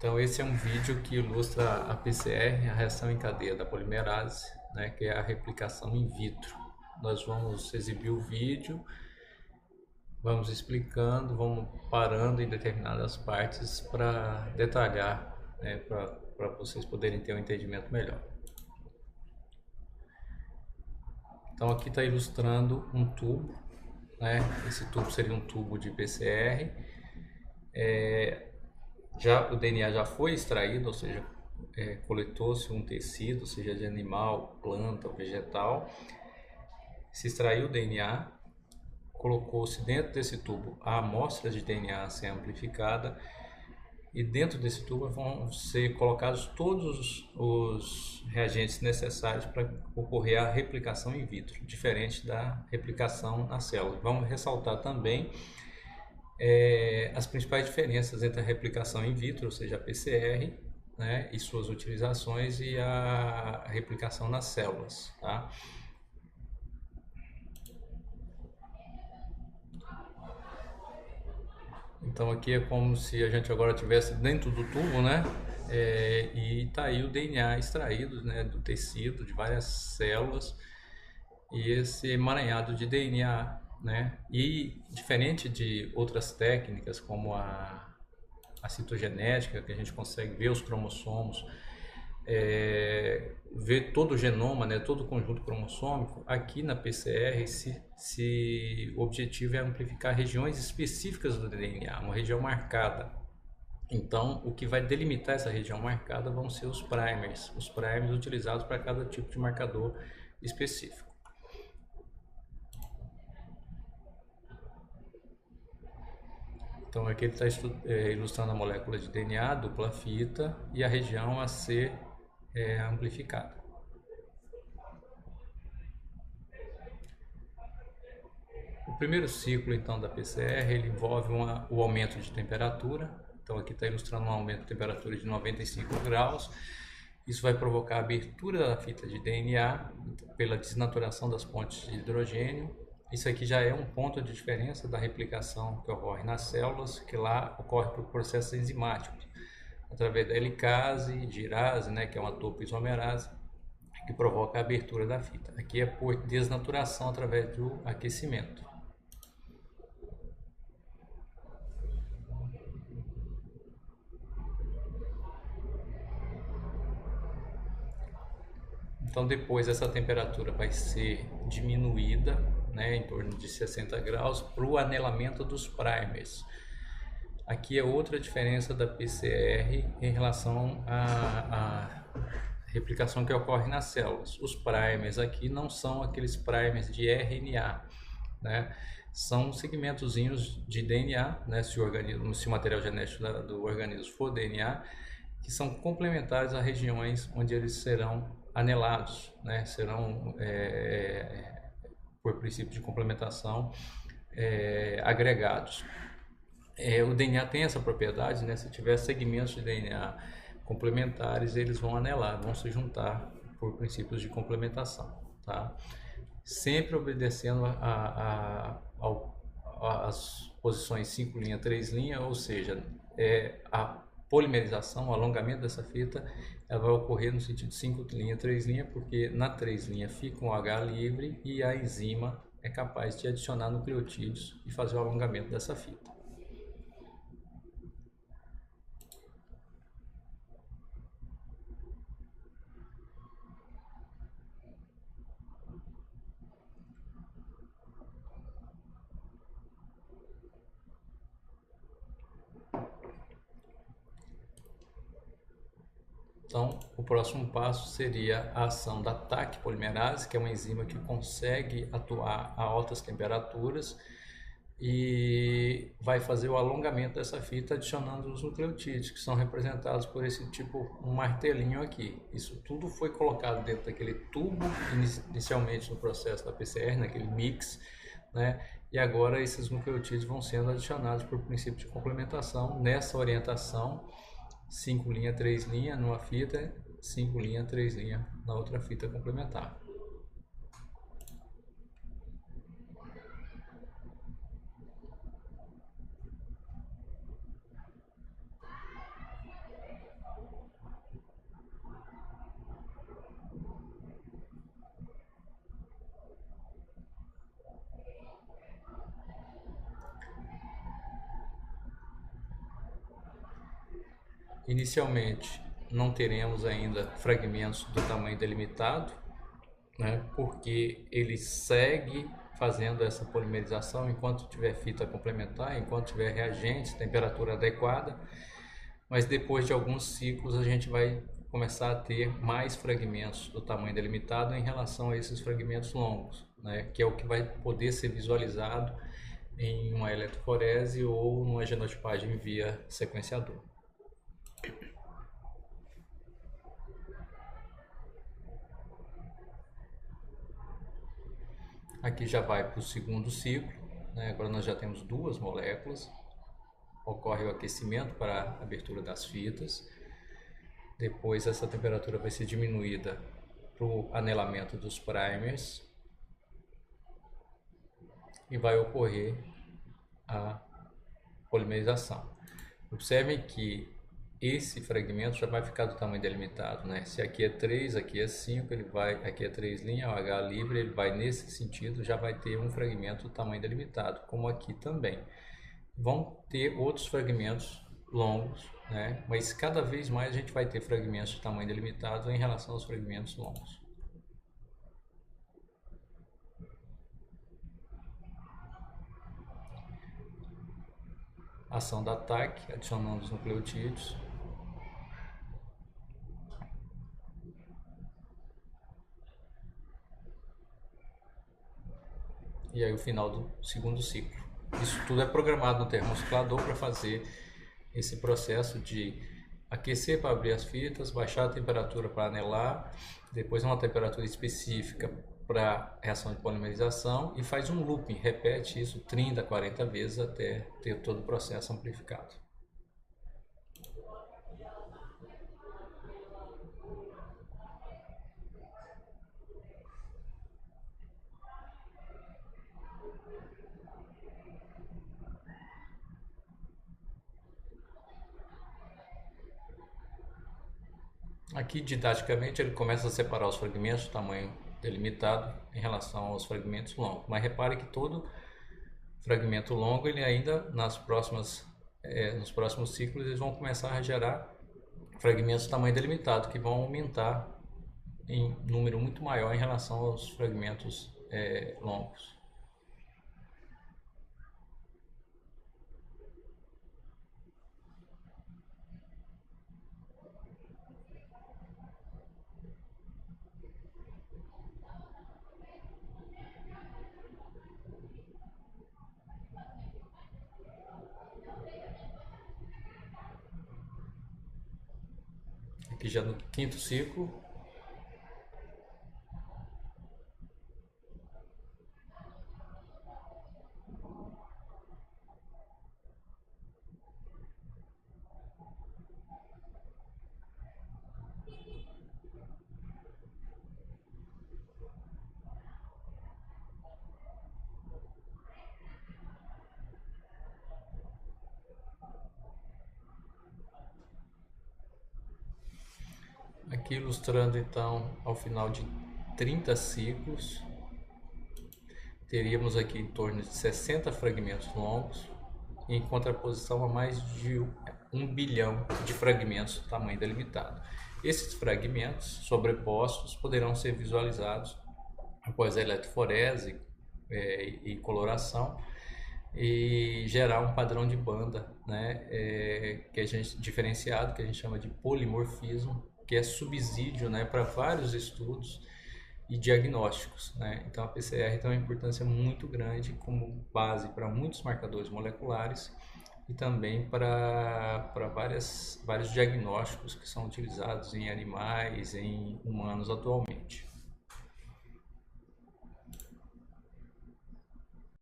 Então esse é um vídeo que ilustra a PCR, a reação em cadeia da polimerase, né, que é a replicação in vitro. Nós vamos exibir o vídeo, vamos explicando, vamos parando em determinadas partes para detalhar, né, para vocês poderem ter um entendimento melhor. Então aqui está ilustrando um tubo, né? Esse tubo seria um tubo de PCR. O DNA já foi extraído, ou seja, coletou-se um tecido, seja de animal, planta ou vegetal, se extraiu o DNA, colocou-se dentro desse tubo a amostra de DNA a ser amplificada e dentro desse tubo vão ser colocados todos os reagentes necessários para ocorrer a replicação in vitro, diferente da replicação na célula. Vamos ressaltar também as principais diferenças entre a replicação in vitro, ou seja, a PCR, né, e suas utilizações, e a replicação nas células. Tá? Então aqui é como se a gente agora estivesse dentro do tubo, né? E está aí o DNA extraído, né, do tecido, de várias células, e esse emaranhado de DNA, né? E diferente de outras técnicas como a citogenética, que a gente consegue ver os cromossomos, ver todo o genoma, né, todo o conjunto cromossômico, aqui na PCR o objetivo é amplificar regiões específicas do DNA, uma região marcada. Então, o que vai delimitar essa região marcada vão ser os primers utilizados para cada tipo de marcador específico. Então aqui ele está ilustrando a molécula de DNA, dupla fita, e a região a ser amplificada. O primeiro ciclo então da PCR ele envolve o aumento de temperatura. Então aqui está ilustrando um aumento de temperatura de 95 graus. Isso vai provocar a abertura da fita de DNA pela desnaturação das pontes de hidrogênio. Isso aqui já é um ponto de diferença da replicação que ocorre nas células, que lá ocorre por processos enzimáticos, através da helicase, girase, né, que é uma topoisomerase, que provoca a abertura da fita. Aqui é por desnaturação através do aquecimento. Então depois essa temperatura vai ser diminuída, né, em torno de 60 graus, para o anelamento dos primers. Aqui é outra diferença da PCR em relação à replicação que ocorre nas células. Os primers aqui não são aqueles primers de RNA, né? São segmentozinhos de DNA, né? Se o material genético do organismo for DNA, que são complementares a regiões onde eles serão anelados, né? Serão, por princípio de complementação, agregados. O DNA tem essa propriedade, né? Se tiver segmentos de DNA complementares, eles vão anelar, vão se juntar por princípios de complementação, tá? Sempre obedecendo as posições 5', 3', ou seja, a polimerização, o alongamento dessa fita, ela vai ocorrer no sentido 5', 3', porque na 3' fica um H livre e a enzima é capaz de adicionar nucleotídeos e fazer o alongamento dessa fita. Então, o próximo passo seria a ação da TAC polimerase, que é uma enzima que consegue atuar a altas temperaturas e vai fazer o alongamento dessa fita adicionando os nucleotídeos, que são representados por esse tipo, um martelinho aqui. Isso tudo foi colocado dentro daquele tubo, inicialmente no processo da PCR, naquele mix, né? E agora esses nucleotídeos vão sendo adicionados por princípio de complementação nessa orientação 5', 3' numa fita, 5', 3' na outra fita complementar. Inicialmente, não teremos ainda fragmentos do tamanho delimitado, né, porque ele segue fazendo essa polimerização enquanto tiver fita complementar, enquanto tiver reagentes, temperatura adequada, mas depois de alguns ciclos a gente vai começar a ter mais fragmentos do tamanho delimitado em relação a esses fragmentos longos, né, que é o que vai poder ser visualizado em uma eletroforese ou numa genotipagem via sequenciador. Aqui já vai para o segundo ciclo, né? Agora nós já temos duas moléculas. Ocorre o aquecimento para a abertura das fitas. Depois essa temperatura vai ser diminuída para o anelamento dos primers. E vai ocorrer a polimerização. Observem que esse fragmento já vai ficar do tamanho delimitado, né? Se aqui é 3, aqui é 5, ele vai, aqui é 3 linha, o H livre, ele vai nesse sentido, já vai ter um fragmento do tamanho delimitado, como aqui também. Vão ter outros fragmentos longos, né? Mas cada vez mais a gente vai ter fragmentos de tamanho delimitado em relação aos fragmentos longos. Ação da TAC, adicionando os nucleotídeos. E aí o final do segundo ciclo. Isso tudo é programado no termociclador para fazer esse processo de aquecer para abrir as fitas, baixar a temperatura para anelar, depois uma temperatura específica para reação de polimerização e faz um looping, repete isso 30, 40 vezes até ter todo o processo amplificado. Aqui, didaticamente, ele começa a separar os fragmentos de tamanho delimitado em relação aos fragmentos longos. Mas repare que todo fragmento longo, ele ainda, nos próximos ciclos, eles vão começar a gerar fragmentos de tamanho delimitado, que vão aumentar em número muito maior em relação aos fragmentos longos. Aqui já no quinto ciclo. Aqui ilustrando então ao final de 30 ciclos, teríamos aqui em torno de 60 fragmentos longos, em contraposição a mais de 1 bilhão de fragmentos de tamanho delimitado. Esses fragmentos sobrepostos poderão ser visualizados após a eletroforese e coloração e gerar um padrão de banda, né, que a gente diferenciado, que a gente chama de polimorfismo, que é subsídio, né, para vários estudos e diagnósticos, né? Então a PCR tem uma importância muito grande como base para muitos marcadores moleculares e também para vários diagnósticos que são utilizados em animais, em humanos atualmente.